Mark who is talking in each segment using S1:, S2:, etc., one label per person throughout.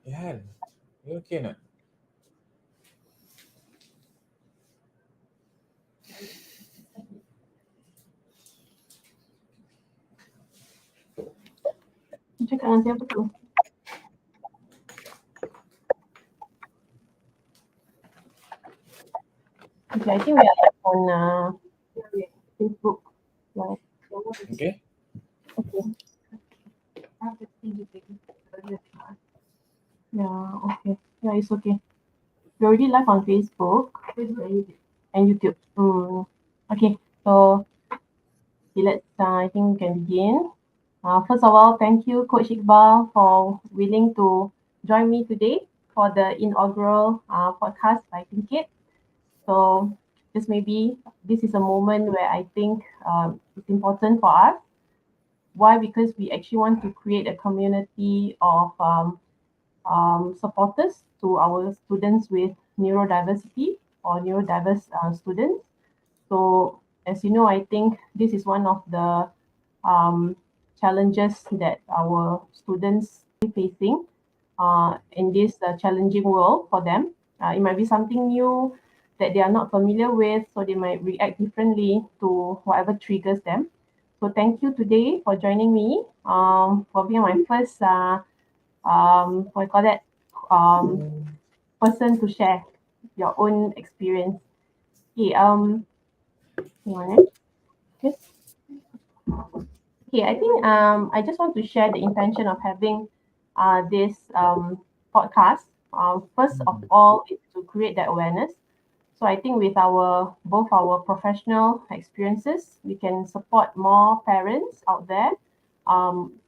S1: Yeah, you okay not?
S2: Cakap dengan siapa tu? Okay, I think we are on Facebook. Right.
S1: Okay.
S2: Okay. Yeah, okay. Yeah, it's okay. We're already live on Facebook and YouTube. Okay, so let's, I think we can begin. First of all, thank you, Coach Iqbal, for willing to join me today for the inaugural podcast by TinkTalks. So this is a moment where I think it's important for us. Why? Because we actually want to create a community of supporters to our students with neurodiversity or neurodiverse students. So as you know, I think this is one of the challenges that our students are facing in this challenging world for them. It might be something new that they are not familiar with, so they might react differently to whatever triggers them. So thank you today for joining me for being my first what I call that person to share your own experience. Okay, hang on, yes. Okay, I think I just want to share the intention of having this podcast. First of all, is to create that awareness. So I think with our both our professional experiences, we can support more parents out there,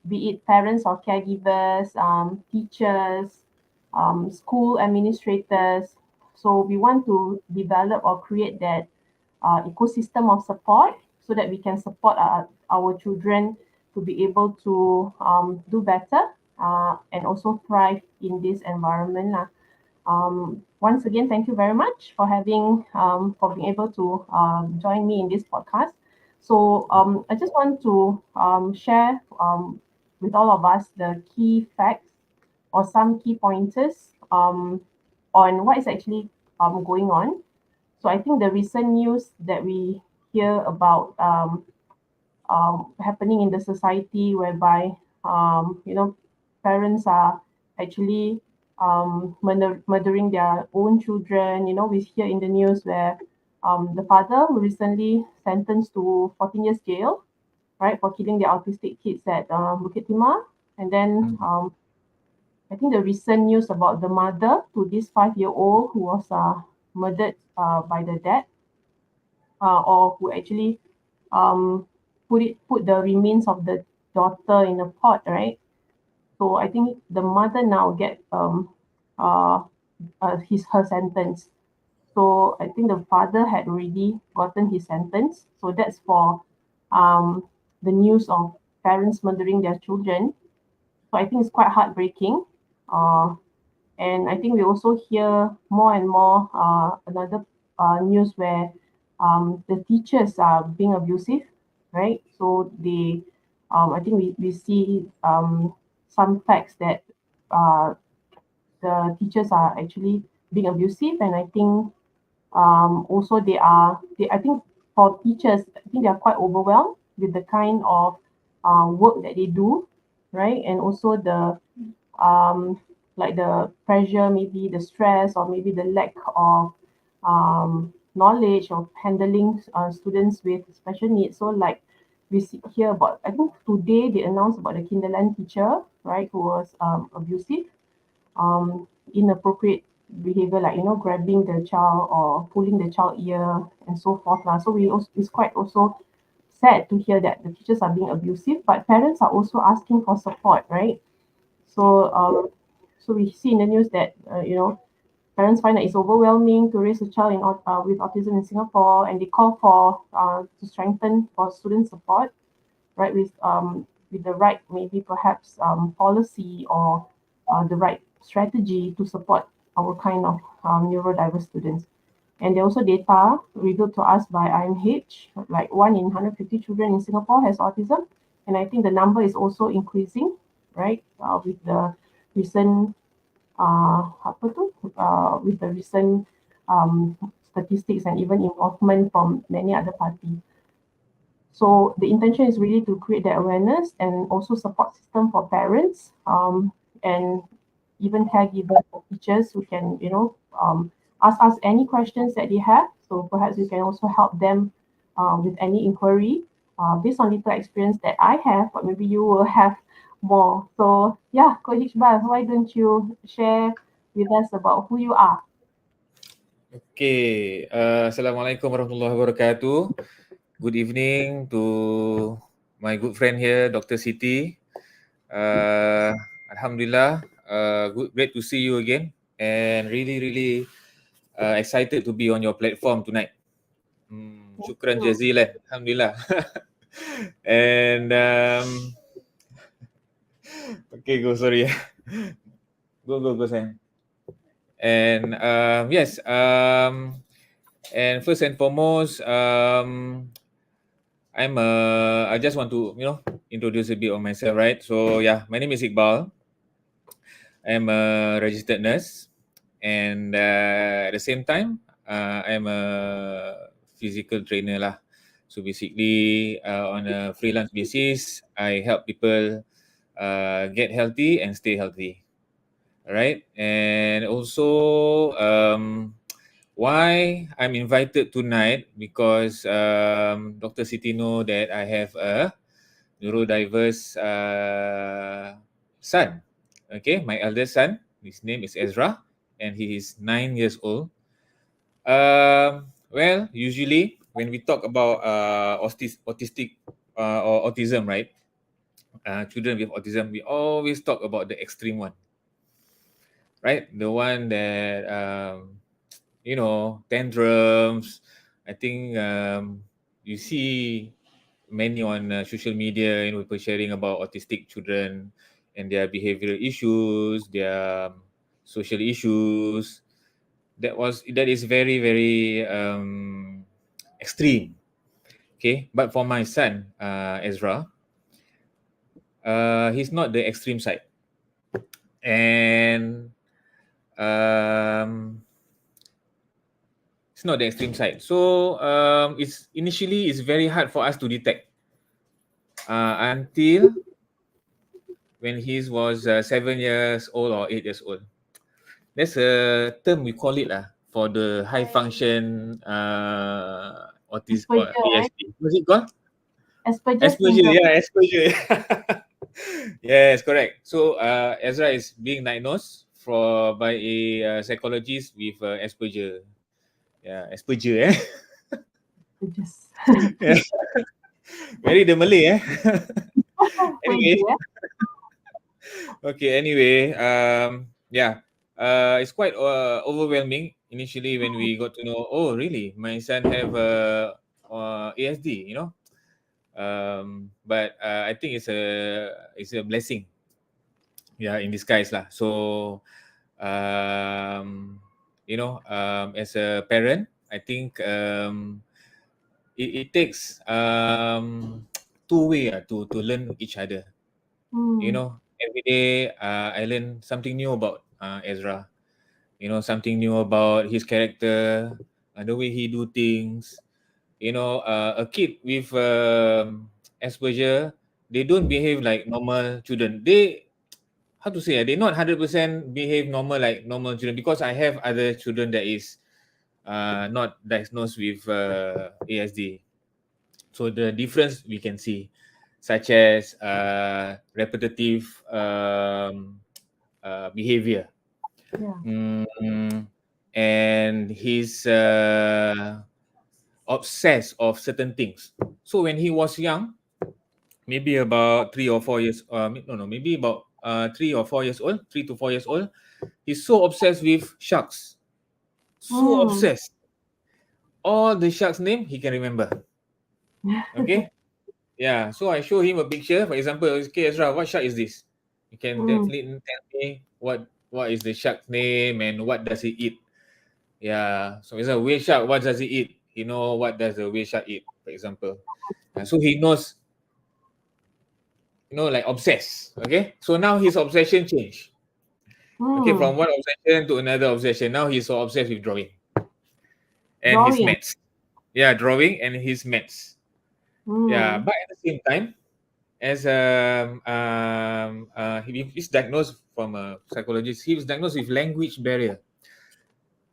S2: be it parents or caregivers, teachers, school administrators. So we want to develop or create that ecosystem of support so that we can support our children to be able to do better and also thrive in this environment. Once again, thank you very much for for being able to join me in this podcast. So I just want to share with all of us the key facts or some key pointers on what is actually going on. So I think the recent news that we hear about happening in the society, whereby parents are actually murdering their own children. You know, we hear in the news where the father who recently sentenced to 14 years jail, right, for killing the autistic kids at Bukit Timah, and then I think the recent news about the mother to this 5-year-old who was murdered by the dad, or who actually um, put the remains of the daughter in a pot, right? So I think the mother now get uh, her sentence. So I think the father had already gotten his sentence. So that's for um, the news of parents murdering their children. So I think it's quite heartbreaking. Uh, and I think we also hear more and more another news where the teachers are being abusive, right? So I think we see some facts that the teachers are actually being abusive, and I think also I think for teachers, I think they are quite overwhelmed with the kind of work that they do, right? And also the um, like the pressure, maybe the stress, or maybe the lack of knowledge of handling students with special needs. So like we hear about, I think today they announced about the kindergarten teacher, right, who was abusive, inappropriate behavior, like grabbing the child or pulling the child ear and so forth lah. So we also, it's quite also sad to hear that the teachers are being abusive, but parents are also asking for support, right? So so we see in the news that parents find that it's overwhelming to raise a child with autism in Singapore, and they call for to strengthen for student support, right, with the right, maybe perhaps policy, or the right strategy to support our kind of neurodiverse students. And there also data revealed to us by IMH, like 1 in 150 children in Singapore has autism, and I think the number is also increasing, right, with the recent with the recent statistics and even involvement from many other parties. So the intention is really to create that awareness and also support system for parents, and even caregivers or teachers who can, ask us any questions that they have. So perhaps we can also help them with any inquiry based on little experience that I have, but maybe you will have more. So yeah, Coach Iqbal, why don't you share with us about who you are?
S1: Okay. Assalamualaikum warahmatullahi wabarakatuh. Good evening to my good friend here, Dr. Siti. Alhamdulillah, great to see you again, and really excited to be on your platform tonight.
S2: Thank
S1: Syukran
S2: you.
S1: jazilan. Alhamdulillah. And okay, go, sorry. Go, sayang. And yes, and first and foremost, I just want to introduce a bit of myself, right? So yeah, my name is Iqbal. I'm a registered nurse, and at the same time, I'm a physical trainer lah. So basically, on a freelance basis, I help people get healthy and stay healthy. Right? And also, why I'm invited tonight, because Dr. Siti know that I have a neurodiverse son. Okay, my eldest son. His name is Ezra, and he is 9 years old. Well, usually when we talk about autistic or autism, right? Children with autism, we always talk about the extreme one, right? The one that tantrums. I think you see many on social media, people sharing about autistic children and their behavioral issues, their social issues. That is very extreme. Okay, but for my son, Ezra, he's not the extreme side, and um, it's not the extreme side. So it's very hard for us to detect until when he was 7 years old or 8 years old. There's a term we call it for the high function autism or
S2: Asperger, right?
S1: ASD. What's it called?
S2: Asperger
S1: Asperger,
S2: syndrome.
S1: yeah, Asperger. Yes, correct. So Ezra is being diagnosed by a psychologist with Asperger. Yeah, Asperger, eh?
S2: Just
S1: Yeah. Very the Malay, eh? Anyway,
S2: Asperger, yeah.
S1: okay. Anyway, yeah, it's quite overwhelming initially when we got to know. Oh, really? My son have ASD. But I think it's a blessing. Yeah, in disguise lah. So, as a parent, I think it takes two way to learn each other.
S2: Hmm.
S1: day, I learned something new about Ezra. Something new about his character, the way he do things. A kid with Asperger, they don't behave like normal children. They, how to say, they not 100% behave normal like normal children, because I have other children that is not diagnosed with ASD. So the difference we can see, such as repetitive behavior,
S2: Yeah.
S1: and he's obsessed of certain things. So when he was young, maybe about 3 or 4 years, no, maybe about 3 or 4 years old, 3 to 4 years old, he's so obsessed with sharks. So
S2: Mm.
S1: obsessed. All the sharks' name he can remember. Okay. Yeah. So I show him a picture. For example, okay, Ezra, what shark is this? You can
S2: Mm.
S1: definitely tell me what is the shark's name and what does it eat. Yeah. So it's a whale shark. What does it eat? What does the whale shark eat, for example. So he knows, like obsessed. Okay. So now his obsession changed. Okay,
S2: Mm.
S1: from one obsession to another obsession. Now he's so obsessed with drawing and his
S2: Drawing.
S1: maths. Yeah, drawing and his maths. Yeah,
S2: Mm.
S1: but at the same time, as he's diagnosed from a psychologist, he was diagnosed with language barrier.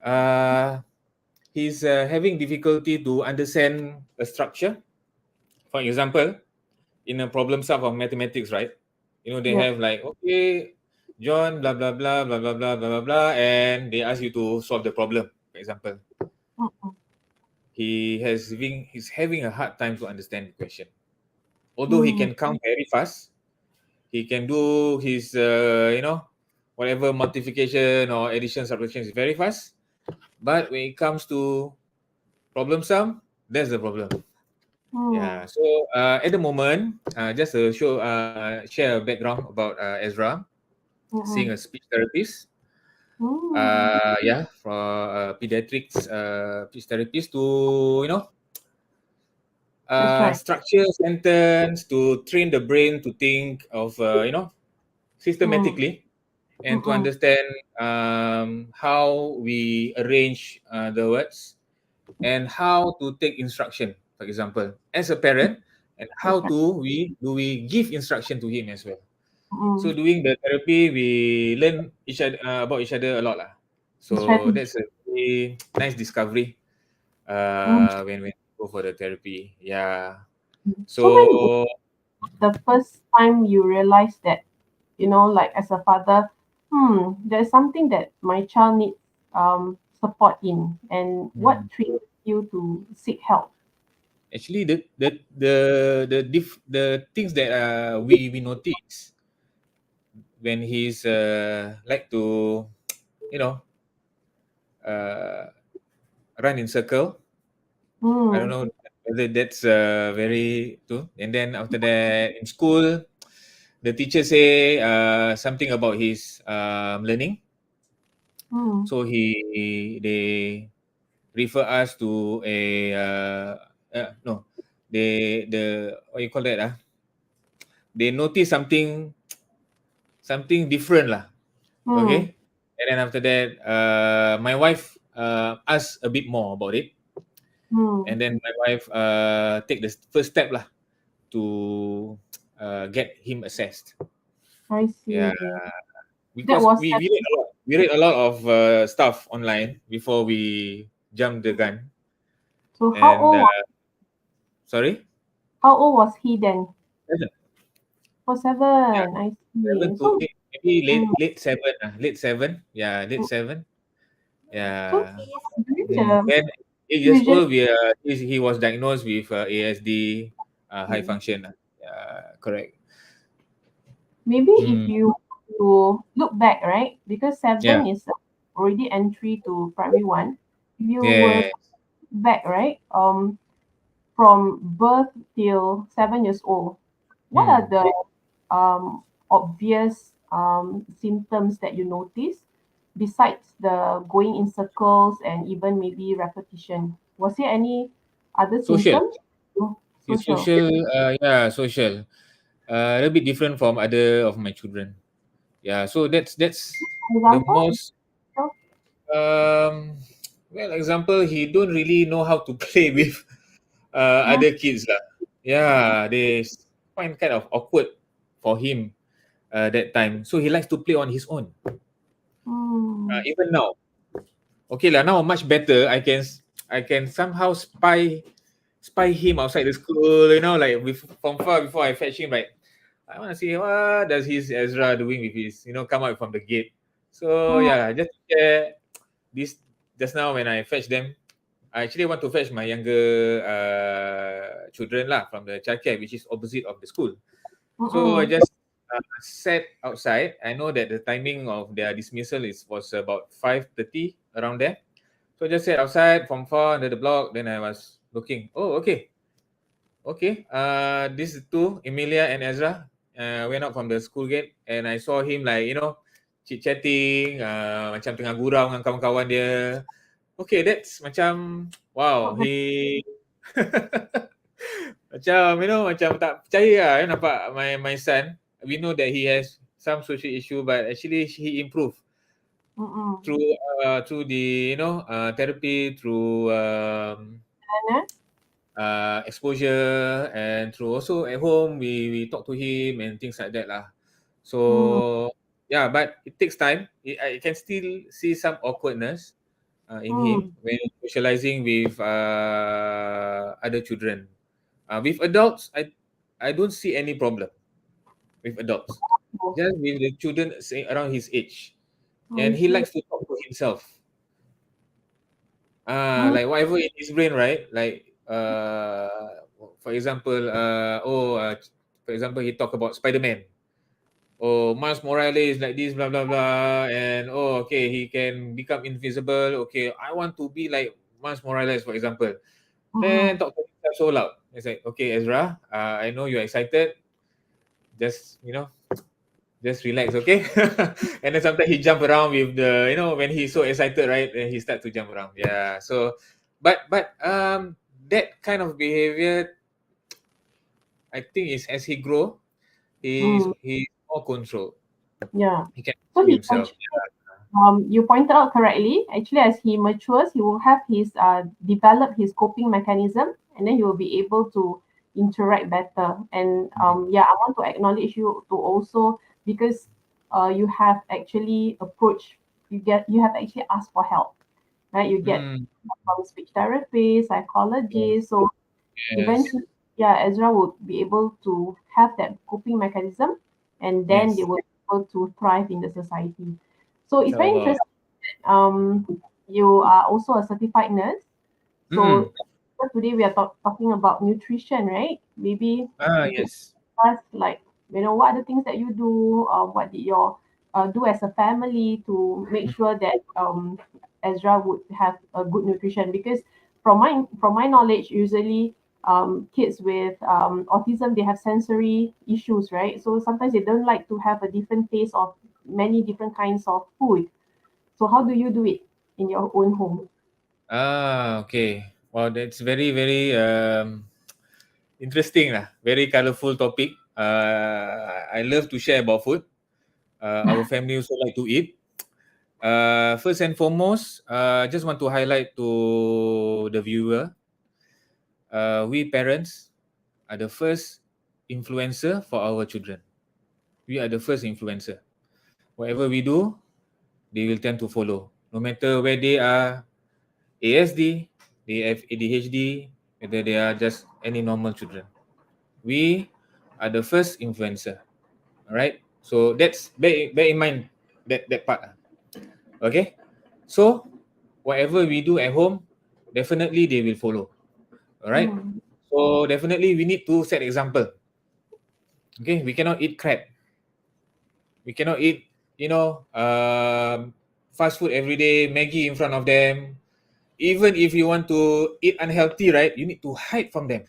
S1: Uh, he's having difficulty to understand a structure. For example, in a problem solve of mathematics, right? They
S2: Yep.
S1: have like, okay, John, blah blah blah blah blah blah blah blah blah, and they ask you to solve the problem. For example,
S2: Mm.
S1: he's having a hard time to understand the question. Although he
S2: Mm.
S1: can count very fast, he can do his whatever multiplication or addition subtraction is very fast. But when it comes to problem sum, that's the problem.
S2: Mm.
S1: Yeah. So at the moment, just to share a background about Ezra, seeing
S2: Mm.
S1: a speech therapist.
S2: Mm.
S1: Yeah, for pediatrics speech therapist to
S2: That's right.
S1: structure sentence, to train the brain to think of
S2: Mm.
S1: systematically, and to
S2: Mm.
S1: understand how we arrange the words, and how to take instruction, for example, as a parent, and how
S2: That's right.
S1: do we give instruction to him as well. So
S2: Mm.
S1: doing the therapy, we learn about each other a lot lah. So
S2: Strategy.
S1: that's a very nice discovery
S2: Mm.
S1: when we go for the therapy. Yeah.
S2: So when
S1: So
S2: the first time you realize that, like as a father, there's something that my child needs support in, and what
S1: mm,
S2: triggers you to seek help?
S1: actually, the things that we notice when he's like to you know uh, run in circle. I don't
S2: Mm.
S1: know whether that's very true. And then after that, in school, the teacher say something about his learning.
S2: Mm.
S1: So they refer us to a no, the what you call that they notice something different lah.
S2: Mm.
S1: Okay, and then after that, my wife asked a bit more about it,
S2: Mm.
S1: and then my wife take the first step lah to get him assessed.
S2: I
S1: Yeah,
S2: see. That
S1: because
S2: was
S1: we read a lot. We read a lot of stuff online before we jump the gun.
S2: so.
S1: And sorry,
S2: How old was he then?
S1: seven.
S2: For
S1: Yeah,
S2: seven. I
S1: seven
S2: see.
S1: to
S2: So,
S1: eight, maybe late
S2: mm,
S1: late seven. Late seven. Yeah, late
S2: mm.
S1: seven.
S2: So
S1: Yeah.
S2: during the
S1: Then 8 years
S2: usually
S1: old, he was diagnosed with ASD, high function. Correct.
S2: maybe if
S1: Mm.
S2: you look back, right? Because
S1: Yeah.
S2: seven is already entry to primary one. If you were
S1: Yeah.
S2: back, right? From birth till 7 years old, what are
S1: Mm.
S2: the obvious symptoms that you notice besides the going in circles and even maybe repetition? Was there any other
S1: Social.
S2: symptoms? Oh,
S1: He's
S2: social.
S1: social. Yeah, social. A little bit different from other of my children. Yeah, so that's the
S2: Example?
S1: most um example, he don't really know how to play with
S2: Mm,
S1: other kids lah. Yeah, they find kind of awkward for him that time. So he likes to play on his own.
S2: mm,
S1: Even now, okay lah. Now much better. I can somehow spy him outside the school. You know, like with from far before I fetch him. Like I want to see what does his Ezra doing with his, come out from the gate. So
S2: mm,
S1: yeah, just share this just now when I fetch them. I actually want to fetch my younger children lah from the childcare, which is opposite of the school. So I
S2: mm,
S1: just sat outside. I know that the timing of their dismissal was about 5:30 around there. So I just sat outside from far under the block. Then I was looking. Oh, okay, okay. These two, Emilia and Ezra, went out from the school gate, and I saw him like chit chatting, macam tengah gurau dengan kawan-kawan dia. Okay, that's macam wow.
S2: mm.
S1: He macam macam tak percaya lah nampak my son. We know that he has some social issue, but actually he improved
S2: Mm.
S1: through through the therapy, through
S2: Ana?
S1: exposure, and through also at home we talk to him and things like that lah.
S2: Mm,
S1: So yeah, but it takes time. I can still see some awkwardness in
S2: mm.
S1: him when socializing with other children. With adults, I don't see any problem with adults.
S2: Oh,
S1: Just with the children say around his age,
S2: I
S1: and he
S2: see.
S1: likes to talk to himself.
S2: Mm,
S1: Like whatever in his brain, right? Like for example, for example, he talk about Spider-Man. Oh, Miles Morales like this, blah blah blah, and oh, okay, he can become invisible. Okay, I want to be like Miles Morales, for example. Then
S2: mm,
S1: talk to himself so loud. It's like, okay, Ezra, I know you're excited. Just just relax, okay? And then sometimes he jump around with the, when he's so excited, right? Then he start to jump around. Yeah. So, but that kind of behavior, I think, is as he grow,
S2: mm.
S1: he's more control.
S2: Yeah.
S1: He can
S2: So
S1: control
S2: he
S1: himself.
S2: actually, you pointed out correctly. Actually, as he matures, he will have his develop his coping mechanism, and then he will be able to interact better. And
S1: Mm.
S2: yeah, I want to acknowledge you to also because you have actually approached, you have actually asked for help, right? You get
S1: Mm.
S2: from speech therapist,
S1: Yes.
S2: psychologist. So
S1: Yes.
S2: eventually, yeah, Ezra would be able to have that coping mechanism, and then they
S1: Yes.
S2: will be able to thrive in the society. So it's very
S1: Inshallah.
S2: interesting. Um, you are also a certified nurse.
S1: Mm.
S2: So today we are talking about nutrition, right? Maybe you could
S1: Yes.
S2: ask like, what are the things that you do? What did your do as a family to make sure that Ezra would have a good nutrition? Because from my knowledge, usually kids with autism, they have sensory issues, right? So sometimes they don't like to have a different taste of many different kinds of food. So how do you do it in your own home?
S1: Okay. Wow, that's very, very interesting lah. Very colorful topic. I love to share about food. Our family also like to eat. First and foremost, just want to highlight to the viewer, we parents are the first influencer for our children. We are the first influencer. Whatever we do, they will tend to follow. No matter where they are, ASD, they have ADHD, whether they are just any normal children. We are the first influencer. All right. So that's bear in mind that part. Okay. So whatever we do at home, definitely they will follow. All right.
S2: Mm,
S1: So definitely we need to set example. Okay. We cannot eat crap. We cannot eat, fast food every day, Maggie in front of them. Even if you want to eat unhealthy, right? You need to hide from them.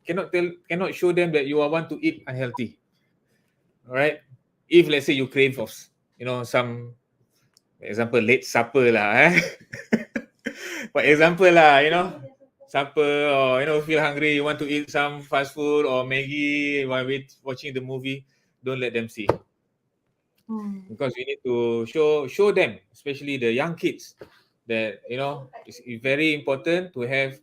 S1: Cannot show them that you are want to eat unhealthy. All right. If let's say you crave of, some example late supper lah, eh. For example lah, supper, or feel hungry, you want to eat some fast food or Maggie while watching the movie, don't let them see. because we need to show them, especially the young kids, that it's very important to have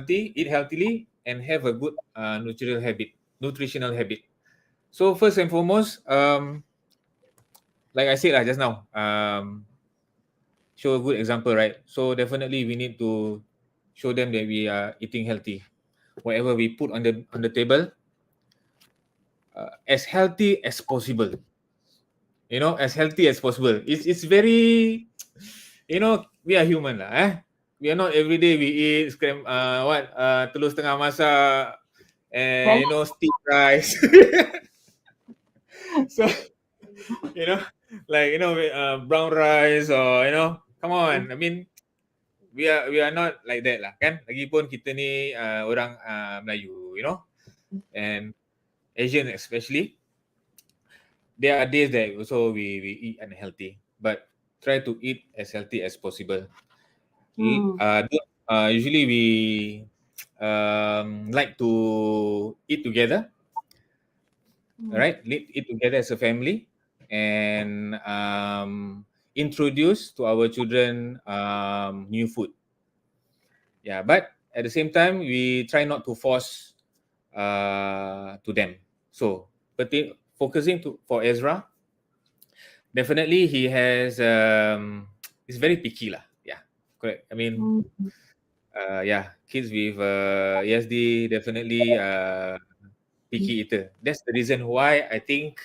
S1: eat healthily and have a good nutritional habit. So first and foremost, like I said just now, show a good example, right? So definitely we need to show them that we are eating healthy. Whatever we put on the table, as healthy as possible. As healthy as possible. It's very, we are human lah. We are not every day we eat telur setengah masak and
S2: Right.
S1: steamed rice. So you know like brown rice, or come on. I mean, we are not like that lah kan. Lagipun kita ni orang Melayu, and Asian especially. There are days that also we eat unhealthy, but try to eat as healthy as possible. Usually we like to eat together, right? Eat together as a family, and introduce to our children new food. Yeah, but at the same time, we try not to force to them. So, focusing for Ezra, definitely he has he's very picky lah. Yeah, correct. I mean, yeah, kids with ESD definitely picky eater. That's the reason why I think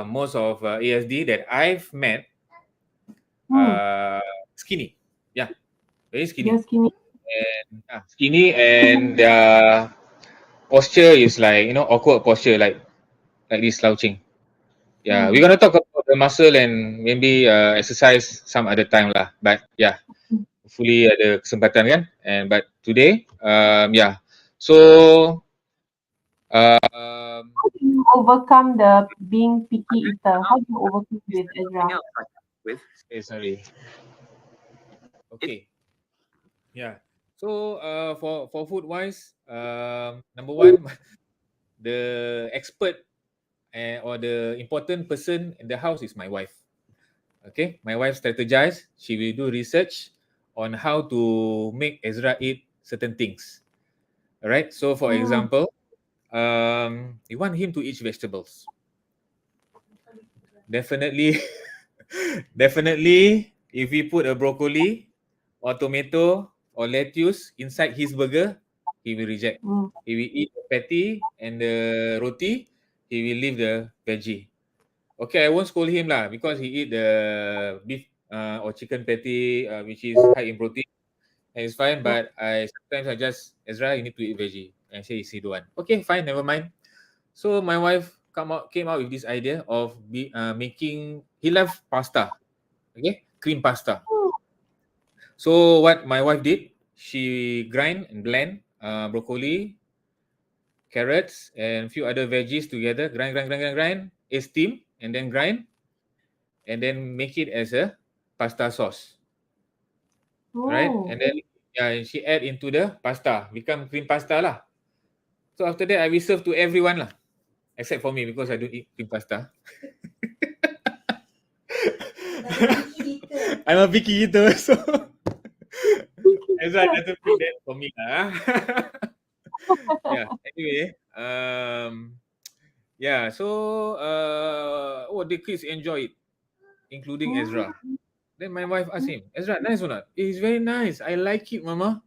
S1: most of ESD that I've met uh, skinny. Yeah, very
S2: They're
S1: skinny.
S2: skinny.
S1: And skinny, and their posture is like awkward posture, like this slouching. Yeah, we're gonna talk about the muscle and maybe exercise some other time lah. But yeah, hopefully ada kesempatan kan. And but today, yeah. So
S2: How do you overcome the being picky eater? How do you overcome with Ezra?
S1: sorry. Okay. Yeah. So for food wise, number one, the expert or the important person in the house is my wife. Okay, my wife strategize. She will do research on how to make Ezra eat certain things. All right. So, for example, you want him to eat vegetables. Definitely, definitely. If we put a broccoli or tomato or lettuce inside his burger, he will reject. He will eat the patty and the roti. He will leave the veggie. Okay, I won't scold him lah because he eat the beef or chicken patty, which is high in protein, and it's fine. But sometimes I just, Ezra, you need to eat veggie, and say he don't want. Okay, fine, never mind. So my wife came out with this idea of making. He loves pasta, okay, cream pasta. So what my wife did, she grind and blend broccoli, carrots, and few other veggies together. Grind, steam, and then grind, and then make it as a pasta sauce, right? And then she add into the pasta, become cream pasta lah. So after that, I will serve to everyone lah, except for me because I don't eat cream pasta. I'm a picky eater, so Ezra doesn't pick that for me lah. Yeah. Anyway, yeah. So the kids enjoy it, including Ezra. Then my wife asked him, Ezra, nice or not? It's very nice. I like it, Mama.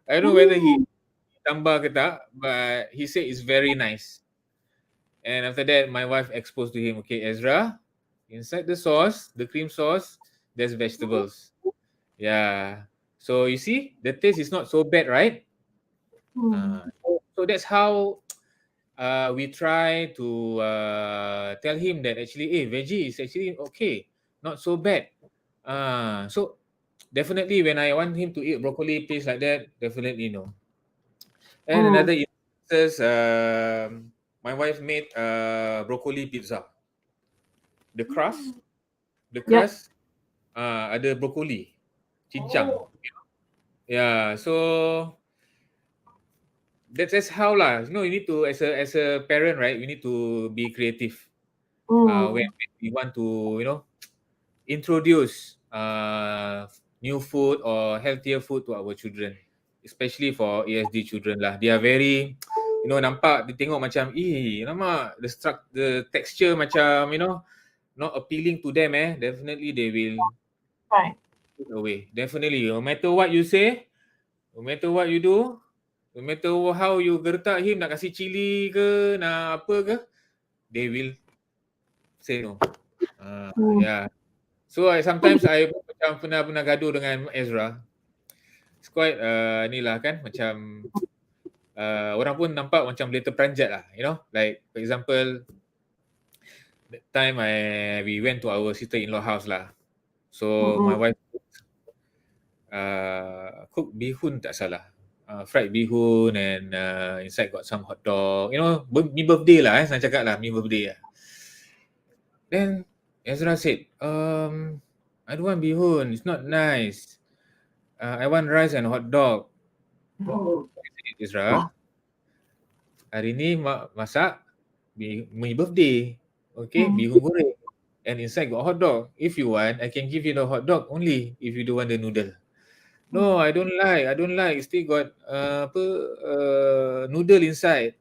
S1: I don't know whether he tambah ke tak, but he said it's very nice. And after that, my wife exposed to him, okay, Ezra, inside the sauce, the cream sauce, there's vegetables. Yeah. So you see, the taste is not so bad, right? So that's how we try to tell him that actually, veggie is actually okay, not so bad. So definitely when I want him to eat broccoli taste like that, definitely no. And another instance, my wife made broccoli pizza. The crust, ada broccoli, cincang. Yeah, so that's how lah. You know, you need to, as a parent, right? We need to be creative. When we want to, you know, introduce new food or healthier food to our children, especially for ASD children lah. They are very, you know, nampak dia tengok macam, lama the texture macam, you know, not appealing to them. Definitely they will
S2: Right.
S1: put away. Definitely, no matter what you say, no matter what you do, no matter how you gertak him, nak kasih cili ke, nak apa ke, they will say no. Yeah. So sometimes I macam pernah gaduh dengan Ezra. It's quite ni lah kan, macam orang pun nampak macam boleh terperanjat lah, you know. Like for example, that time we went to our sister-in-law house lah. So my wife cook bihun tak salah. Fried bihun and inside got some hot dog. You know, mi birthday lah saya cakap lah, mi birthday lah. Then Ezra said, I don't want bihun, it's not nice. I want rice and hot dog. I said, Ezra, hari ni masak mi birthday. Okay, bihun goreng. And inside got hot dog. If you want, I can give you the hot dog only if you don't want the noodle. No, I don't like. Still got noodle inside.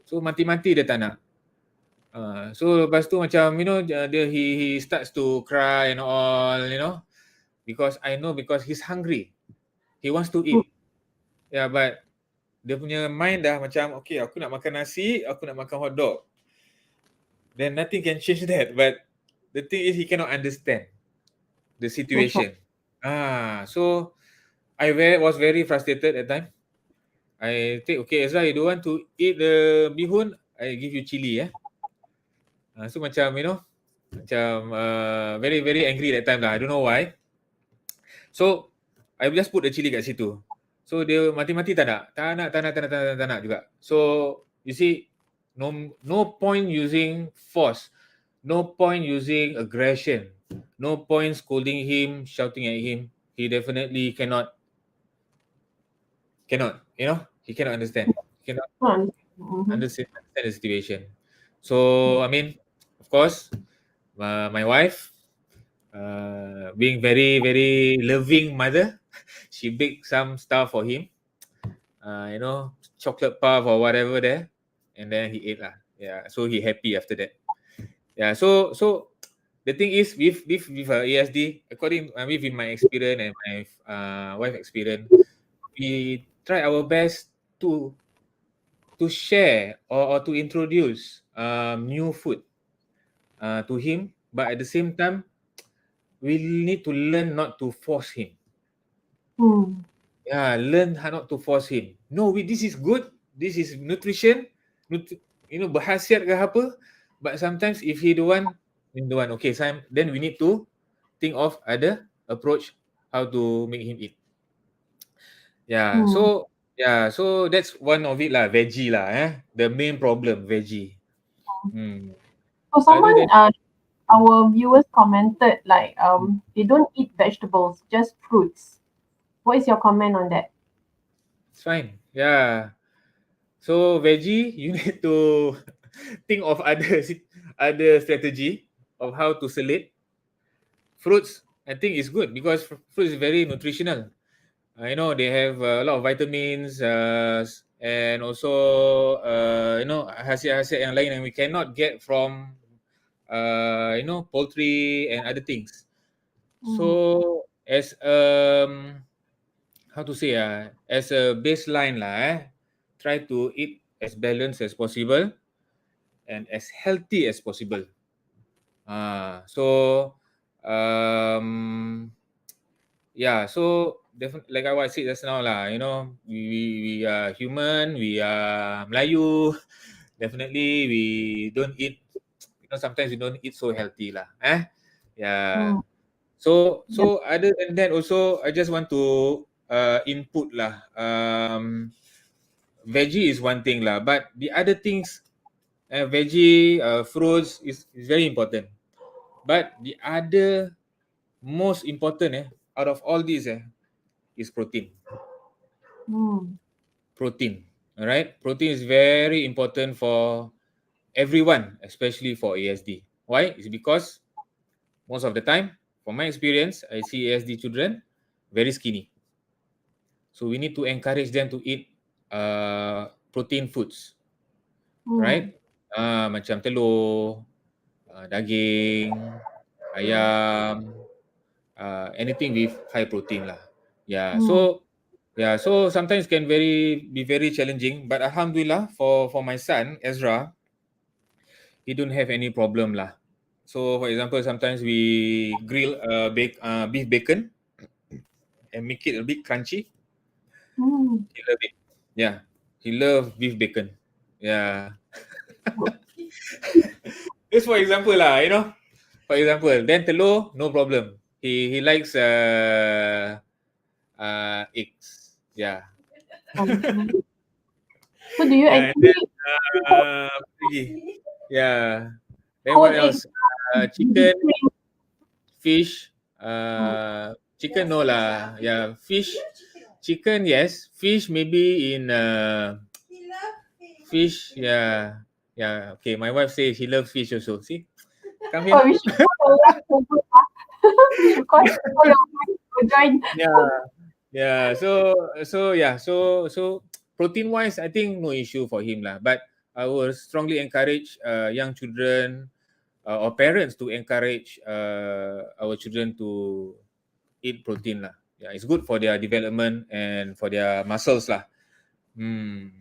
S1: So mati-mati dia tak nak. So lepas tu macam, you know, he starts to cry and all, you know, because I know, because he's hungry. He wants to eat. Yeah, but dia punya mind dah macam, okay, aku nak makan nasi, aku nak makan hot dog. Then nothing can change that. But the thing is, he cannot understand the situation. So I was very frustrated at time. I think, okay, Ezra, you don't want to eat the bihun, I give you chili. So macam, you know, macam very, very angry that time lah. I don't know why. So I just put the chili kat situ. So dia mati-mati tak nak juga. So you see, no point using force, no point using aggression, no point scolding him, shouting at him. He definitely cannot, you know, he cannot understand. He cannot understand the situation. So I mean, of course, my wife, being very, very loving mother, she baked some stuff for him, you know, chocolate puff or whatever there, and then he ate lah. Yeah, so he happy after that. Yeah, so the thing is, with ASD, according with my experience and my wife experience, we try our best to share or to introduce new food to him, but at the same time, we need to learn not to force him. Yeah, learn how not to force him. No, this is good. This is nutrition. You know, berhasiat ke apa. But sometimes if he don't want, okay, then we need to think of other approach how to make him eat. Yeah, so that's one of it lah, veggie lah. The main problem, veggie.
S2: So someone, our viewers commented like they don't eat vegetables, just fruits. What is your comment on that?
S1: It's fine. Yeah. So veggie, you need to think of other strategy of how to select. Fruits, I think is good because fruit is very nutritional. You know, they have a lot of vitamins and also you know, hasiat-hasiat yang lain yang we cannot get from you know, poultry and other things. So as how to say as a baseline lah, try to eat as balanced as possible and as healthy as possible. So yeah, so definitely like what I said just now lah, you know, we are human, we are Melayu. Definitely we don't eat, you know, sometimes we don't eat so healthy lah. Yeah. So other than that also, I just want to input lah. Veggie is one thing lah, but the other things, veggie, fruits is very important. But the other most important out of all these is protein. Protein. All right, protein is very important for everyone, especially for ASD. Why? It's because most of the time, from my experience, I see ASD children very skinny. So we need to encourage them to eat protein foods, right?
S2: Mm.
S1: Macam telur, daging, ayam, anything with high protein lah. Yeah.
S2: Mm.
S1: So sometimes can be very challenging, but alhamdulillah for my son Ezra, he don't have any problem lah. So for example, sometimes we grill beef bacon and make it a bit crunchy.
S2: Mm.
S1: He love it. Yeah, he love beef bacon. Yeah.
S2: Good.
S1: Just for example lah, For example, then telur, no problem. He likes eggs. Yeah.
S2: Mhm. So do you
S1: Yeah, and then
S2: actually
S1: apa lagi? Yeah. Then what
S2: cold eggs
S1: else?
S2: with
S1: Chicken,
S2: cream?
S1: fish.
S2: Mm.
S1: Chicken no lah. Yeah, fish. Chicken yes. Fish maybe in fish. Yeah. Yeah. Okay. My wife says she loves fish also. See, come
S2: Oh,
S1: here.
S2: we should call your wife over. We should call your wife to join.
S1: Yeah. Yeah. So protein wise, I think no issue for him lah. But I will strongly encourage young children or parents to encourage our children to eat protein lah. Yeah, it's good for their development and for their muscles lah. Hmm.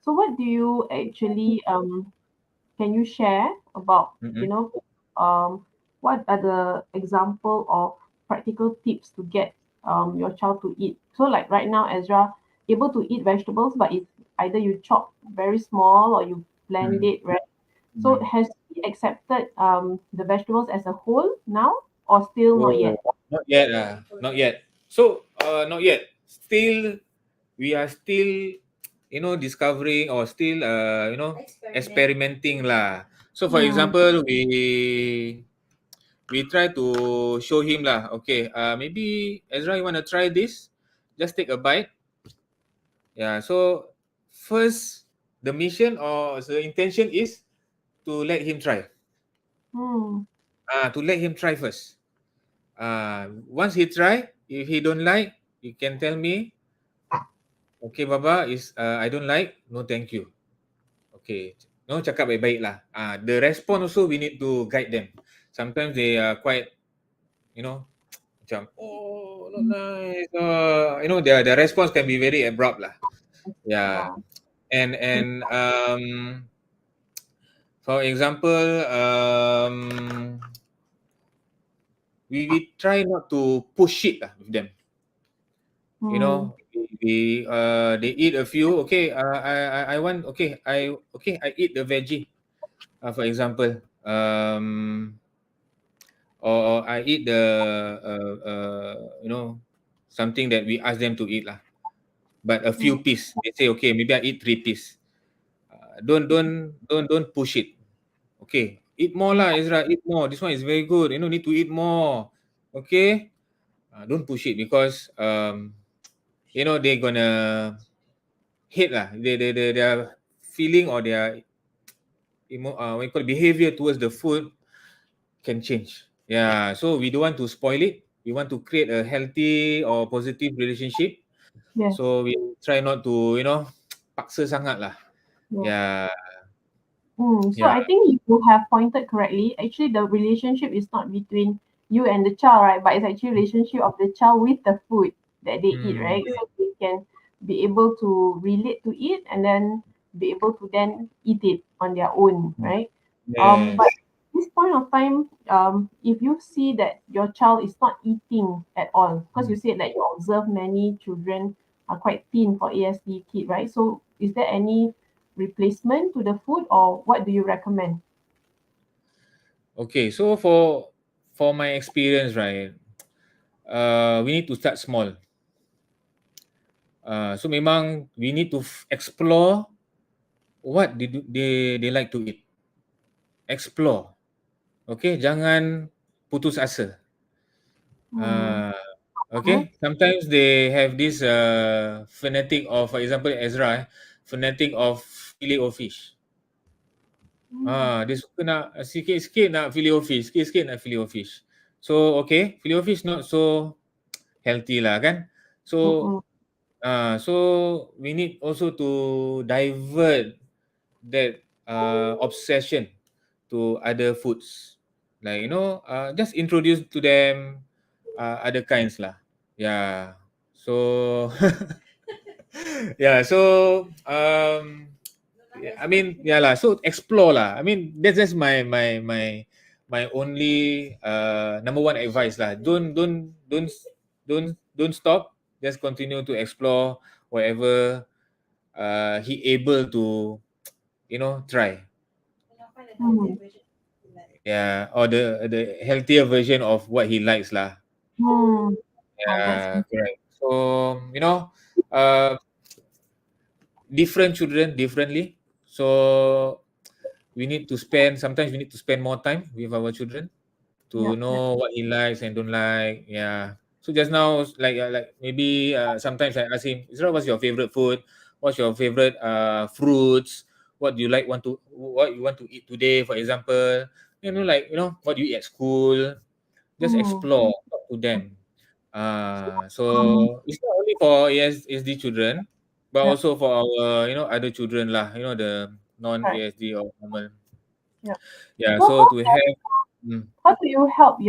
S2: So what do you actually can you share about,
S1: Mm-mm.
S2: what are the example of practical tips to get your child to eat? So like right now, Ezra able to eat vegetables, but it's either you chop very small or you blend
S1: Mm.
S2: it, right? So
S1: Mm.
S2: has he accepted the vegetables as a whole now, or still not
S1: Oh,
S2: yet?
S1: not yet. Not yet. So, not yet. Still, we are still, discovering or still, experimenting lah. So, for
S2: Hmm.
S1: example, we try to show him lah. Okay, maybe Ezra, you want to try this? Just take a bite. Yeah. So, first, the mission or the intention is to let him try.
S2: Hmm.
S1: To let him try first. Once he try, if he don't like, he can tell me, okay, Baba, is I don't like, no, thank you. Okay, no, cakap baik-baik lah. The response also we need to guide them. Sometimes they are quite, you know, macam, oh, not nice. Their response can be very abrupt lah. Yeah,
S2: Yeah.
S1: and for example, we try not to push it lah with them.
S2: Hmm.
S1: They eat a few. Okay, I want. Okay, I eat the veggie. For example, or I eat the something that we ask them to eat lah. But a
S2: Hmm.
S1: few piece. They say okay, maybe I eat 3 piece. Don't push it. Okay, eat more lah, Ezra. Eat more. This one is very good. Need to eat more. Okay, don't push it because they're gonna hate lah. Their feeling or their what you call behavior towards the food can change. Yeah, so we don't want to spoil it. We want to create a healthy or positive relationship.
S2: Yes.
S1: So we try not to paksa sangat lah.
S2: Yes.
S1: Yeah,
S2: So
S1: yeah.
S2: I think you have pointed correctly. Actually, the relationship is not between you and the child, right? But it's actually relationship of the child with the food that they eat,
S1: Mm,
S2: right? So they can be able to relate to it and then be able to then eat it on their own,
S1: mm.
S2: right? But
S1: Yes.
S2: this point of time, if you see that your child is not eating at all, because you
S1: Mm.
S2: said that you observe many children are quite thin for ASD kid, right? So is there any replacement to the food or what do you recommend?
S1: Okay, so for my experience, right, we need to start small. So memang we need to explore what they like to eat. Explore. Okay, jangan putus asa.
S2: Hmm.
S1: Uh,
S2: Hmm.
S1: okay, sometimes they have this fanatic of, for example, Ezra. fanatic of filet O fish. Dia suka nak sikit-sikit nak filet O fish, sikit-sikit nak filet O fish. So okay, filet O fish not so healthy lah kan. So
S2: Mm-mm.
S1: so we need also to divert that obsession to other foods. Like just introduce to them other kinds lah. Yeah. So yeah, so I mean, yeah lah. So explore lah. I mean, that's my only number one advice lah. Don't stop. Just continue to explore whatever he able to try.
S2: Mm.
S1: Yeah, or the healthier version of what he likes lah.
S2: Mm. Oh, that's
S1: Yeah, correct. So uh, different children differently. So sometimes we need to spend more time with our children to
S2: yeah.
S1: know what he likes and don't like. Yeah. So just now, like maybe sometimes I ask him, Isra, what's your favorite food? What's your favorite fruits? What do you what you want to eat today, for example? What do you eat at school? Just
S2: Mm.
S1: explore, talk to them. So it's not only for ASD children, but
S2: Yeah.
S1: also for our other children lah. The non
S2: Right.
S1: ASD or normal.
S2: Yeah.
S1: Yeah.
S2: So
S1: So to have.
S2: how do you help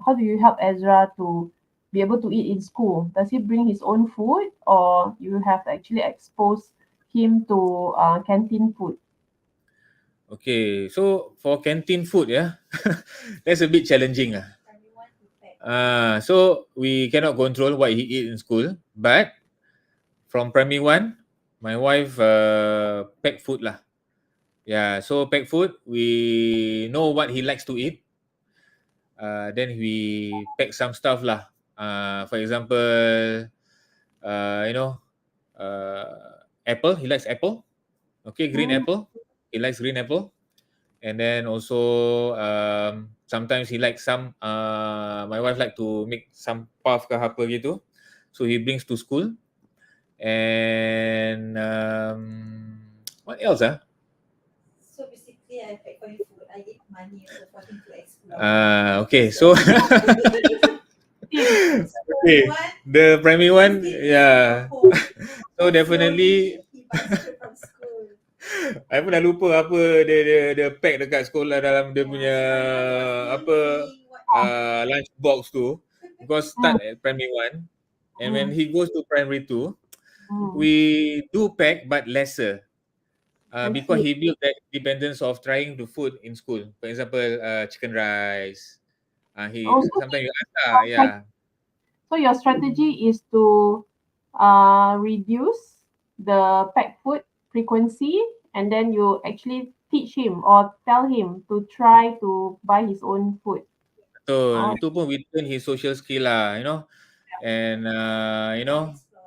S2: how do you help Ezra to be able to eat in school? Does he bring his own food, or you have actually exposed him to canteen food?
S1: Okay, so for canteen food, yeah, that's a bit challenging. So we cannot control what he eat in school, but from primary one, my wife pack food lah. Yeah, so pack food, we know what he likes to eat. Then we pack some stuff lah. For example, uh, you know, apple. He likes apple. Okay, green
S2: Mm.
S1: apple. He likes green apple. And then also sometimes he like my wife like to make some puff ke apa gitu, so he brings to school. And what else
S3: So basically, I pack for you food. I give money also for him to explore.
S1: okay, so okay, the primary one, yeah. So definitely
S3: He buys food from school.
S1: I pun dah lupa apa dia pack dekat sekolah dalam dia punya apa lunch box tu, because start at primary 1 and when he goes to primary 2
S2: Mm.
S1: we do pack but lesser
S2: I
S1: because
S2: see.
S1: he built that dependence of trying the food in school. For example, chicken rice. He
S2: Also,
S1: sometimes you ask yeah.
S2: so your strategy is to reduce the packed food frequency, and then you actually teach him or tell him to try to buy his own food.
S1: Betul.
S2: Oh,
S1: Itu pun we turn his social skill lah, and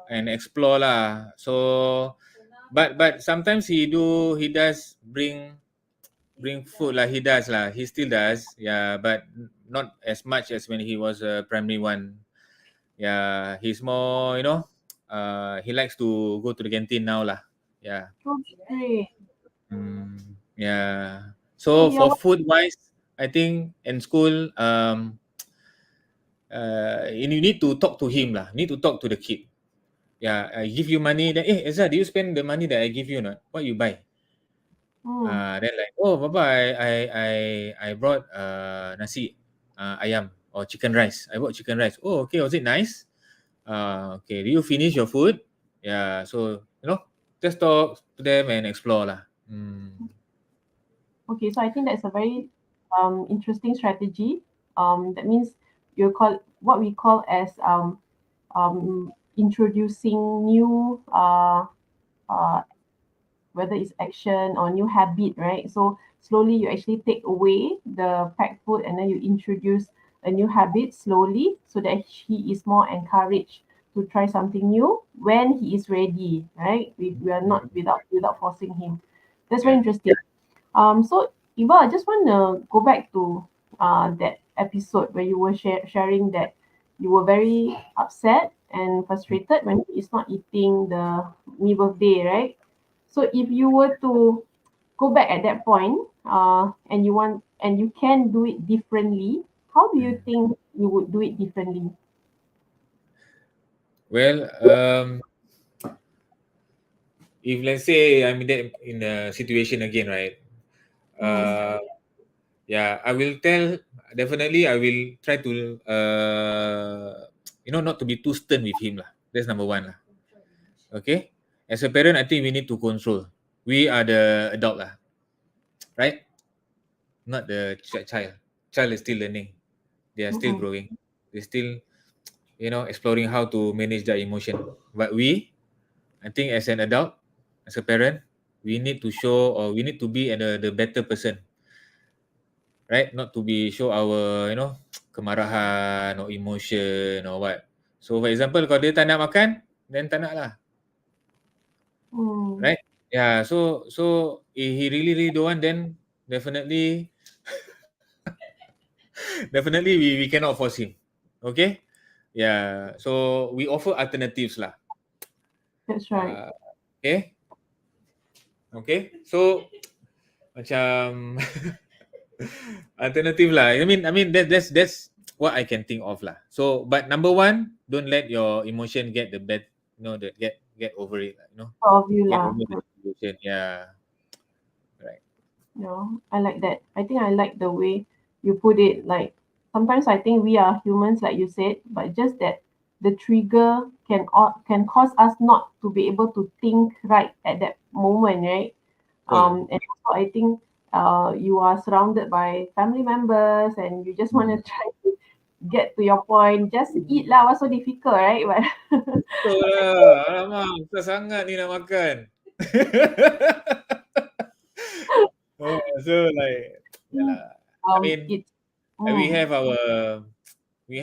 S1: and explore lah. So but sometimes he does bring food lah. He does lah. He still does. Yeah, but not as much as when he was primary 1. Yeah, he's more, he likes to go to the canteen now lah. Yeah.
S2: so great.
S1: Yeah.
S2: So
S1: So
S2: you're
S1: for food wise, I think in school you need to talk to him lah. Need to talk to the kid. Yeah, I give you money. Then, Ezra, do you spend the money that I give you or not? What you buy? Then like, oh, Baba, I brought nasi, ayam or chicken rice. I bought chicken rice. Oh, okay. Was it nice? Okay. Do you finish your food? Yeah. So just talk to them and explore lah.
S2: okay. So I think that's a very interesting strategy. That means you call what we call as introducing new uh, whether it's action or new habit, right? So slowly you actually take away the packed food, and then you introduce a new habit slowly, so that he is more encouraged to try something new when he is ready, right? We are not without forcing him. That's very
S1: Yeah.
S2: interesting. So Eva, I just want to go back to that episode where you were sharing that you were very upset and frustrated when he's not eating the me birthday, right? So if you were to go back at that point, and you can do it differently, how do you think you would do it differently?
S1: Well, if let's say I'm in a situation again, right?
S2: Mm,
S1: Uh, yeah, I will tell. Definitely, I will try to not to be too stern with him lah. That's number one lah. Okay. As a parent, I think we need to control. We are the adult lah, right? Not the child. Child is still learning. They are still
S2: mm-mm.
S1: growing. They still exploring how to manage their emotion. But I think as an adult, as a parent, we need to show, or we need to be the better person, right? Not to be show our kemarahan or emotion or what. So for example, kalau dia tak nak makan, then tak nak lah,
S2: Mm,
S1: right? Yeah. So if he really really don't want, then definitely definitely we cannot force him. Okay. Yeah. So we offer alternatives lah.
S2: that's right.
S1: Okay. Okay. So macam alternative lah. I mean that's what I can think of lah. So but number one, don't let your emotion get the bad, get over it,
S2: All of you
S1: get
S2: lah.
S1: over the situation. Yeah, right.
S2: No, I like that. I think I like the way you put it. Like sometimes I think we are humans, like you said, but just that the trigger can cause us not to be able to think right at that moment, right?
S1: Betul.
S2: And also I think you are surrounded by family members, and you just want to try to get to your point. Just eat lah. What's so difficult, right? But
S1: Betul lah. Alamak, susah sangat ni nak makan. So like, yeah lah. I mean,
S2: it's
S1: we
S2: mm,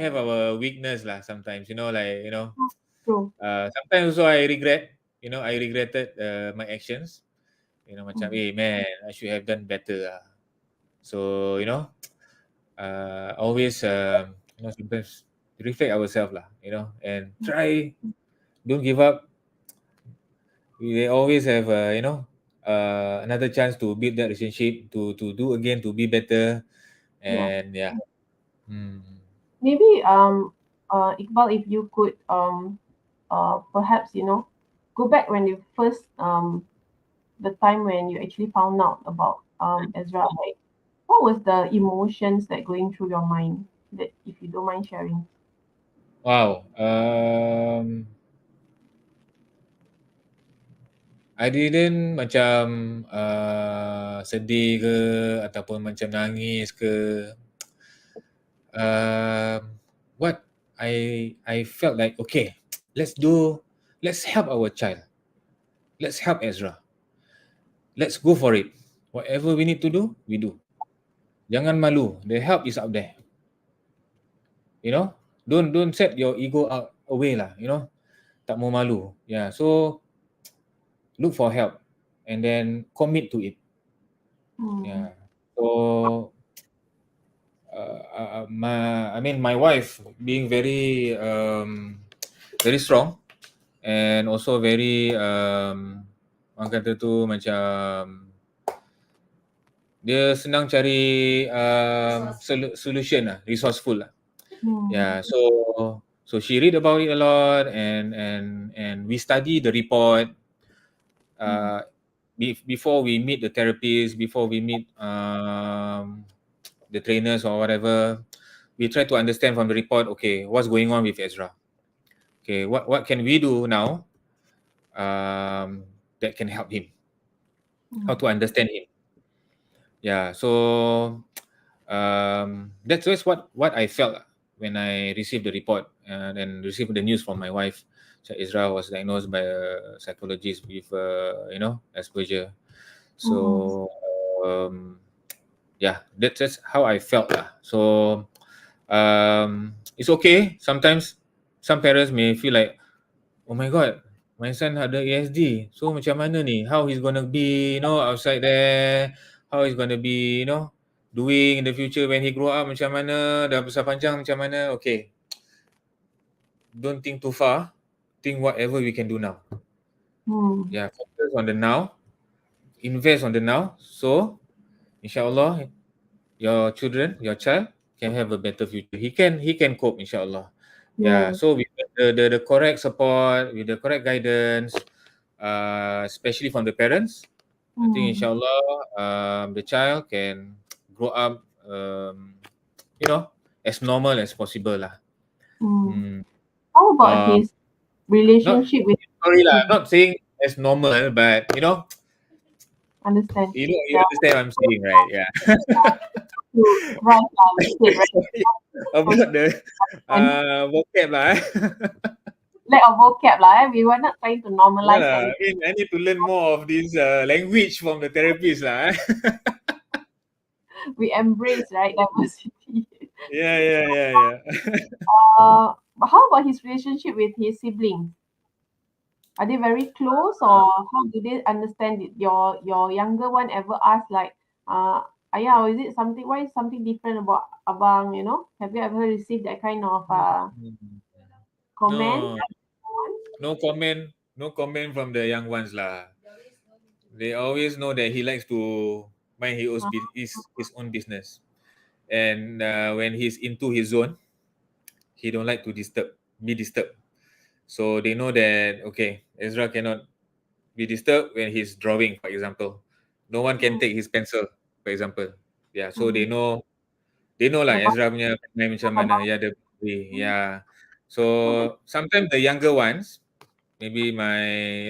S1: have our weakness lah sometimes.
S2: true.
S1: Sometimes also I regret. I regretted my actions. Macam,
S2: Mm,
S1: man, I should have done better lah. So, always, sometimes reflect ourselves lah, and try, don't give up. We always have, another chance to build that relationship, to do again, to be better.
S2: yeah.
S1: And yeah. Hmm.
S2: Maybe Iqbal, if you could perhaps go back when you first the time when you actually found out about Ezra, right? What was the emotions that going through your mind, that if you don't mind sharing?
S1: Wow. I didn't macam sedih ke ataupun macam nangis ke. What I felt like, okay, let's help our child. Let's help Ezra. Let's go for it. Whatever we need to do, we do. Jangan malu. The help is out there. Don't set your ego out away lah. Tak mau malu. Yeah. So look for help and then commit to it.
S2: Mm,
S1: Yeah. So my wife being very strong, and also very orang kata tu macam dia senang cari solution lah, resourceful lah.
S2: mm,
S1: Yeah, so she read about it a lot, and we study the report
S2: mm,
S1: before we meet the therapist, before we meet the trainers or whatever. We try to understand from the report, okay, what's going on with Ezra. Okay, what can we do now that can help him, how
S2: mm,
S1: to understand him. Yeah, so that's just what I felt when I received the report and received the news from my wife. So Ezra was diagnosed by a psychologist with Asperger.
S2: mm,
S1: So yeah, that's just how I felt lah. So it's okay. Sometimes some parents may feel like, oh my god, my son ada ASD. So macam mana ni? How he's gonna be, outside there? How he's gonna be, doing in the future when he grow up, macam mana? Dah besar panjang macam mana? Okay. don't think too far. Think whatever we can do now.
S2: Hmm.
S1: Yeah, focus on the now, invest on the now. So, inshallah, your children, your child can have a better future. He can cope, inshallah. Yeah.
S2: Yeah.
S1: So with the correct support, with the correct guidance, especially from the parents, I think
S2: Hmm.
S1: inshallah, the child can grow up, you know, as normal as possible lah.
S2: Hmm.
S1: Hmm.
S2: How about
S1: Um,
S2: his
S1: not
S2: relationship with
S1: sorry lah,
S2: his
S1: not saying as normal, but
S2: understand?
S1: you
S2: Yeah.
S1: understand what I'm saying, right? Yeah.
S2: To thrive, we said, right?
S1: Sorry about the
S2: And
S1: vocab lah.
S2: lack of vocab lah. We were not trying to
S1: Yeah
S2: normalize
S1: lah.
S2: anything.
S1: I mean, I need to learn more of this language from the therapist lah.
S2: We embrace, right, diversity.
S1: Yeah, yeah, yeah, yeah.
S2: But how about his relationship with his siblings? Are they very close, or how do they understand it? Your younger one ever asked like, Ayah, is it something? Why is something different about abang? Have you ever received that kind of comment?
S1: No, no comment, no comment from the young ones lah. They always know that he likes to mind
S2: Uh,
S1: his own business, and when he's into his zone, he don't like to be disturbed. So they know that okay, Ezra cannot be disturbed when he's drawing, for example. No one can
S2: mm,
S1: take his pencil, for example. Yeah, so
S2: mm.
S1: they know lah
S2: The bus-
S1: Ezra punya main macam mana.
S2: abang.
S1: Yeah,
S2: Mm,
S1: yeah. So
S2: okay.
S1: sometimes the younger ones, maybe my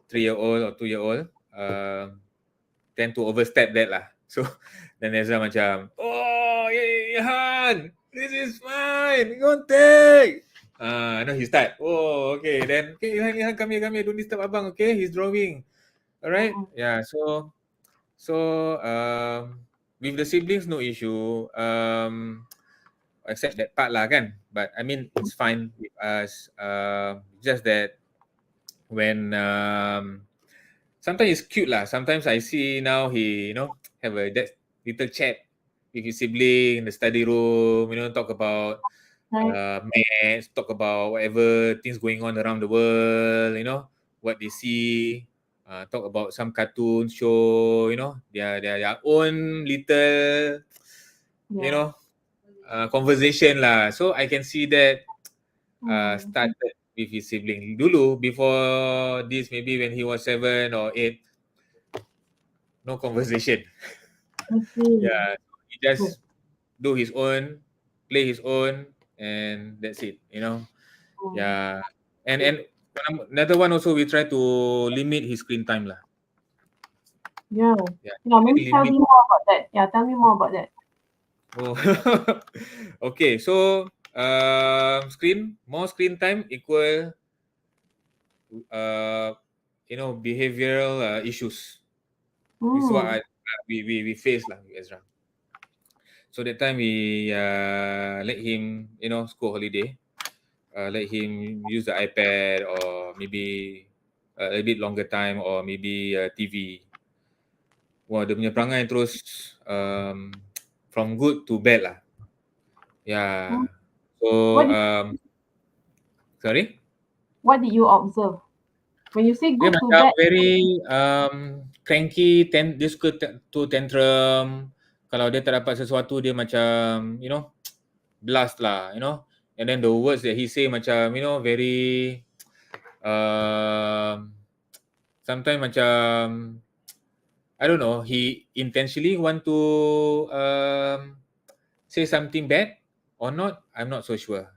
S1: 3-year-old or 2-year-old, tend to overstep that lah. So then Ezra macam, oh, Ihan, this is fine, you won't take. He start. Oh, okay. Then, okay, Ihan, come here, don't disturb abang, okay? He's drawing. All right.
S2: Mm,
S1: Yeah. So with the siblings, no issue. Except that part lah kan. But I mean, it's fine with us. Just that when sometimes it's cute lah. Sometimes I see now he have that little chat with his sibling in the study room. Talk about
S2: right.
S1: maths, talk about whatever things going on around the world. What they see. Talk about some cartoon show. Their own little you
S2: Yeah.
S1: know conversation lah. So I can see that
S2: Mm,
S1: started with his sibling dulu before this, maybe when he was 7 or 8, no conversation.
S2: I see.
S1: Yeah, he
S2: Good.
S1: just do his own, play his own, and that's it.
S2: Mm,
S1: Yeah, and
S2: good.
S1: another one also, we try to limit his screen time lah.
S2: Yeah.
S1: Yeah,
S2: Yeah. Maybe tell
S1: limit.
S2: me more about that. Yeah. Tell me more about that.
S1: Oh. Okay, so more screen time equal uh behavioral issues. This is what
S2: Mm,
S1: we face lah with Ezra. So that time we let him school holiday, let him use the iPad, or maybe a bit longer time, or maybe TV. Wah, dia punya perangai terus from good to bad lah.
S2: mm.
S1: Yeah. So
S2: What did,
S1: sorry.
S2: what did you observe? When you say
S1: Dia
S2: good to
S1: macam
S2: bad,
S1: very cranky, dia suka to tantrum. Kalau dia tak dapat sesuatu, dia macam blast lah. And then the words that he say macam very sometimes macam I don't know, he intentionally want to say something bad or not, I'm not so sure.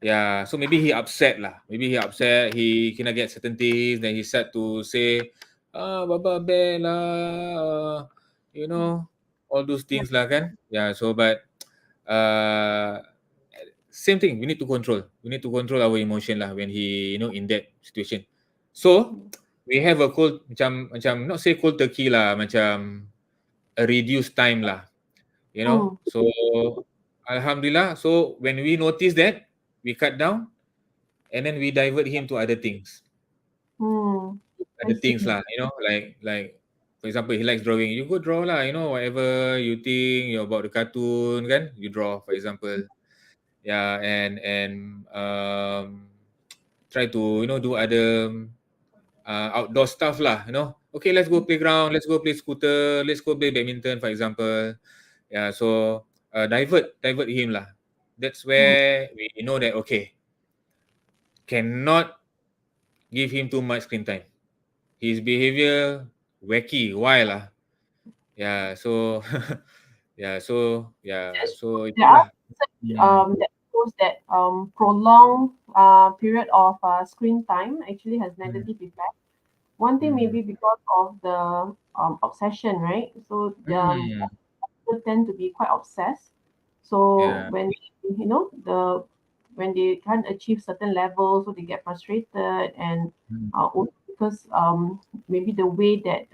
S1: Yeah, so maybe he upset lah. Maybe he upset, he cannot get certain things, then he start to say, baba bad lah, you know, all those
S2: yeah.
S1: things lah kan. Yeah, so but uh, same thing, we need to control. We need to control our emotion lah when he, in that situation. So, we have a cold, macam not say cold turkey lah, macam a reduced time lah.
S2: Mm,
S1: So, alhamdulillah, so when we notice that, we cut down, and then we divert him to other things.
S2: mm. I
S1: Other things
S2: see.
S1: lah, like for example, he likes drawing. You go draw lah, whatever you think about the cartoon kan, you draw, for example. yeah, and try to do other outdoor stuff lah. Okay, let's go playground, let's go play scooter, let's go play badminton, for example. Yeah, so divert him lah. That's
S2: Mm.
S1: where we know that okay, cannot give him too much screen time. His behavior wacky, wild lah. Yeah, so
S2: That's true.
S1: so
S2: There are
S1: itulah.
S2: research
S1: Hmm.
S2: that shows that prolonged period of screen time actually has
S1: Hmm.
S2: negative effect. One thing
S1: Hmm.
S2: maybe because of the obsession, right? So
S1: Hmm.
S2: people tend to be quite obsessed. So
S1: Yeah.
S2: when when they can't achieve certain levels, so they get frustrated, and
S1: Hmm.
S2: also because maybe the way that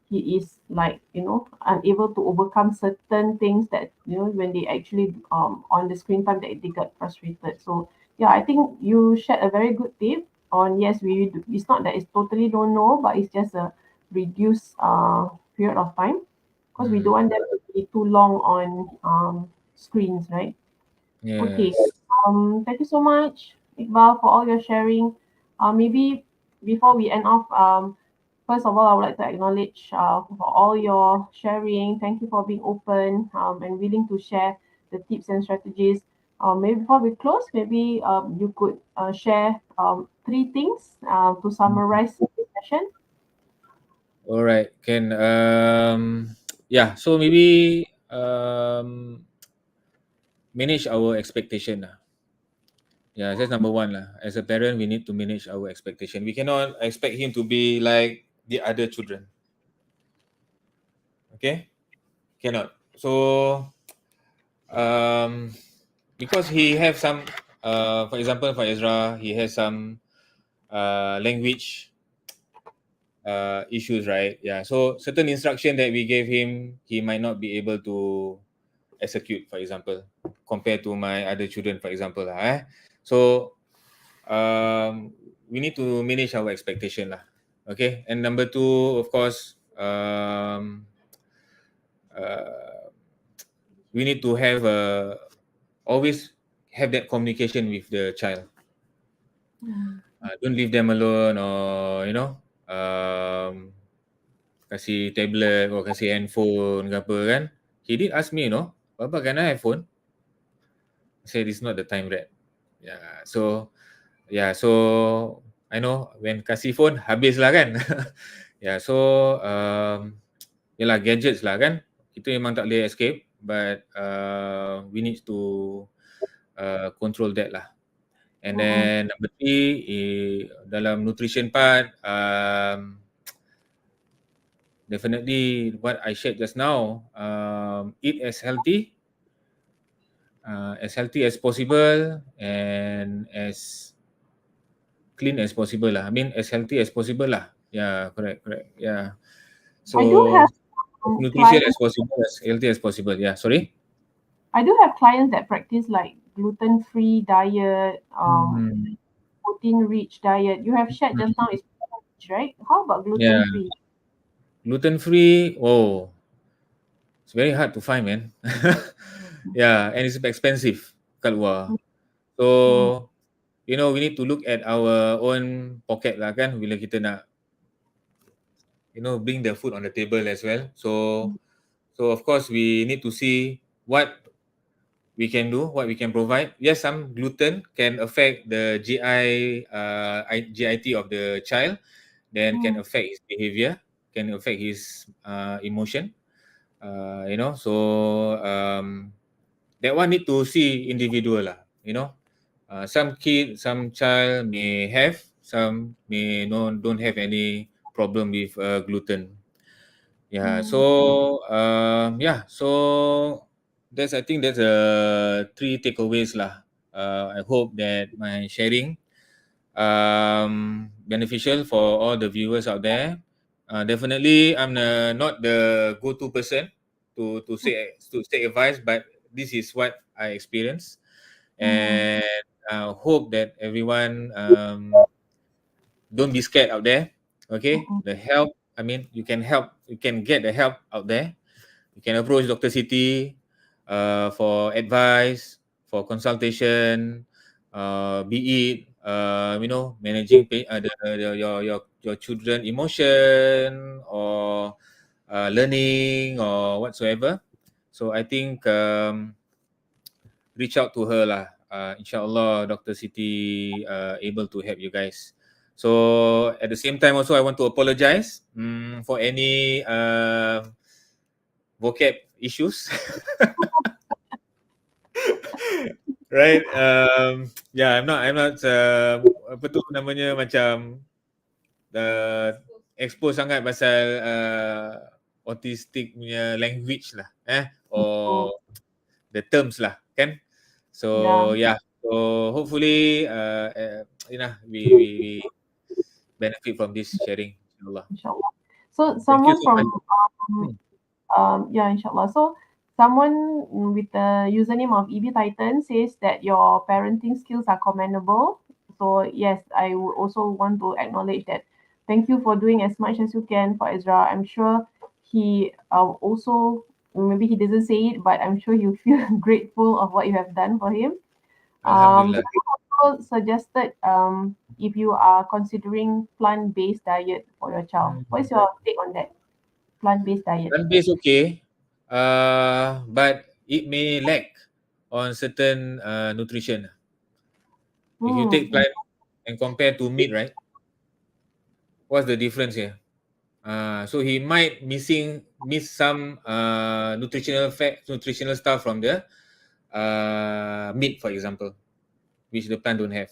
S2: he is like unable to overcome certain things that when they actually on the screen time that they got frustrated. So yeah, I think you shared a very good tip on yes, it's not that it's totally don't know, but it's just a reduced period of time because we don't
S1: Hmm.
S2: want them to be too long on screens, right? Okay.
S1: Yes.
S2: Thank you so much, Iqbal, for all your sharing. Maybe before we end off, first of all, I would like to acknowledge for all your sharing. Thank you for being open and willing to share the tips and strategies. Maybe before we close, maybe you could share three things to summarize this session.
S1: All right. Can yeah. So maybe manage our expectation lah. Yeah, that's number one lah. As a parent, we need to manage our expectation. We cannot expect him to be like the other children. Okay, cannot. So um, because he have some, for example, for Ezra, he has some language issues, right? Yeah. So certain instruction that we gave him, he might not be able to execute, for example, compared to my other children, for example, lah. So we need to manage our expectation, lah. Okay. And number two, of course, uh, we need to have always have that communication with the child.
S2: Mm.
S1: Don't leave them alone, or kasih tablet or kasih handphone ke apa kan. He did ask me, Papa, can I have phone? I said it's not the time yet. Yeah, so I know when kasih phone habis lah kan. Yeah, so yalah, gadgets lah kan. Kita memang tak boleh escape, but we need to control that lah. And
S2: Mm-mm.
S1: then number three, dalam nutrition part, definitely what I shared just now, eat as healthy as possible, and as clean as possible lah. I mean, as healthy as possible lah. Yeah, correct, correct. Yeah.
S2: I do
S1: So
S2: have
S1: as nutritious as
S2: clients.
S1: possible, as healthy as possible. Yeah. Sorry.
S2: I do have clients that practice like gluten-free diet,
S1: Hmm.
S2: protein-rich diet. You have shared just now is protein-rich, right? How about
S1: Yeah.
S2: gluten-free?
S1: Gluten free. Oh, it's very hard to find, man. Yeah, and it's expensive kat luar.
S2: Mm,
S1: So we need to look at our own pocket lah kan, bila kita nak bring the food on the table as well. So of course we need to see what we can do, what we can provide. Yes, some gluten can affect the GIT of the child, then can
S2: mm,
S1: affect his behavior, can affect his emotion. So that one need to see individual lah. Some child may have, some may no don't have any problem with gluten. Yeah.
S2: mm,
S1: So I think that's three takeaways lah. I hope that my sharing beneficial for all the viewers out there. Definitely, I'm not the go-to person to say advice, but this is what I experienced,
S2: mm,
S1: and I hope that everyone don't be scared out there. Okay,
S2: mm,
S1: the help. I mean, you can help. You can get the help out there. You can approach Dr. Siti for advice, for consultation, be it managing your children emotion or learning or whatsoever. So I think reach out to her lah. Inshallah, Dr. Siti able to help you guys. So at the same time also I want to apologize for any vocab issues. Right. I'm not apa tu namanya macam expose sangat pasal autistic punya language lah or the terms lah kan. So so hopefully we benefit from this sharing, inshallah.
S2: Inshallah. So
S1: Thank you
S2: someone
S1: so
S2: from
S1: much.
S2: inshallah. So someone with the username of EB Titan says that your parenting skills are commendable. So yes, I would also want to acknowledge that. Thank you for doing as much as you can for Ezra. I'm sure he also, maybe he doesn't say it, but I'm sure you feel grateful of what you have done for him.
S1: Alhamdulillah.
S2: Also suggested if you are considering plant-based diet for your child. What is your take on that? Plant-based diet.
S1: Plant-based okay, but it may lack on certain nutrition. If you take plant and compare to meat, right? What's the difference here? So he might miss some nutritional stuff from the meat, for example, which the plant don't have.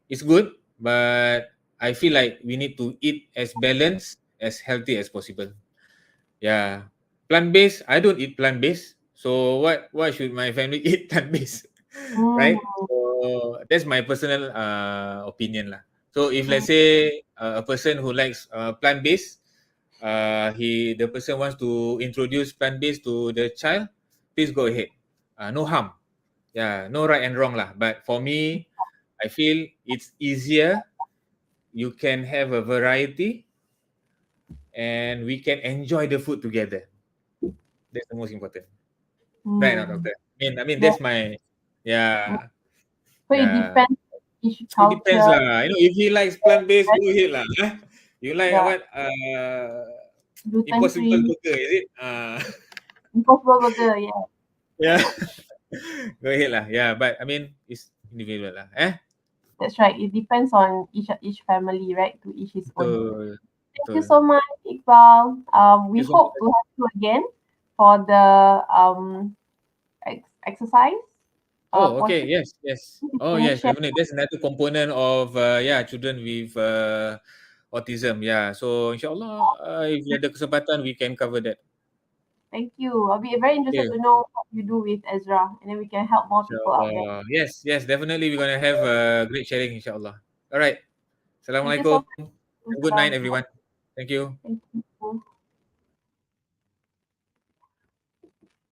S1: It's good, but I feel like we need to eat as balanced, as healthy as possible. Yeah, plant-based. I don't eat plant-based, so why should my family eat plant-based, right? So that's my personal opinion lah. So if let's say a person who likes plant-based, the person wants to introduce plant-based to the child, please go ahead. No harm. Yeah, no right and wrong lah. But for me, I feel it's easier. You can have a variety, and we can enjoy the food together. That's the most important. Right, not doctor. I mean that's my
S2: So it
S1: yeah.
S2: depends each
S1: It depends
S2: culture.
S1: lah. If he likes plant-based, go ahead lah. You like
S2: Yeah,
S1: what?
S2: gluten
S1: Impossible
S2: free,
S1: burger, is it?
S2: impossible burger. Yeah,
S1: Yeah. Go ahead lah. Yeah, but I mean it's individual lah.
S2: that's right. It depends on each family, right? To each his own.
S1: Betul.
S2: Thank you so much, Iqbal. We
S1: Thank you so
S2: hope
S1: much.
S2: to have you again for the exercise.
S1: Oh, okay.
S2: Portion.
S1: Yes.
S2: You
S1: Oh,
S2: can
S1: yes,
S2: share.
S1: definitely. That's another component of children with autism. Yeah. So inshallah, if ada kesempatan, we can cover that.
S2: Thank you. I'll be very interested
S1: Okay.
S2: to know what you do with Ezra, and then we can help more people out there.
S1: Inshallah. Yes, definitely. We're gonna have great sharing, inshallah. All right.
S2: Thank you so
S1: Assalamualaikum.
S2: much.
S1: Have a good night, everyone. Thank you.
S2: Thank you.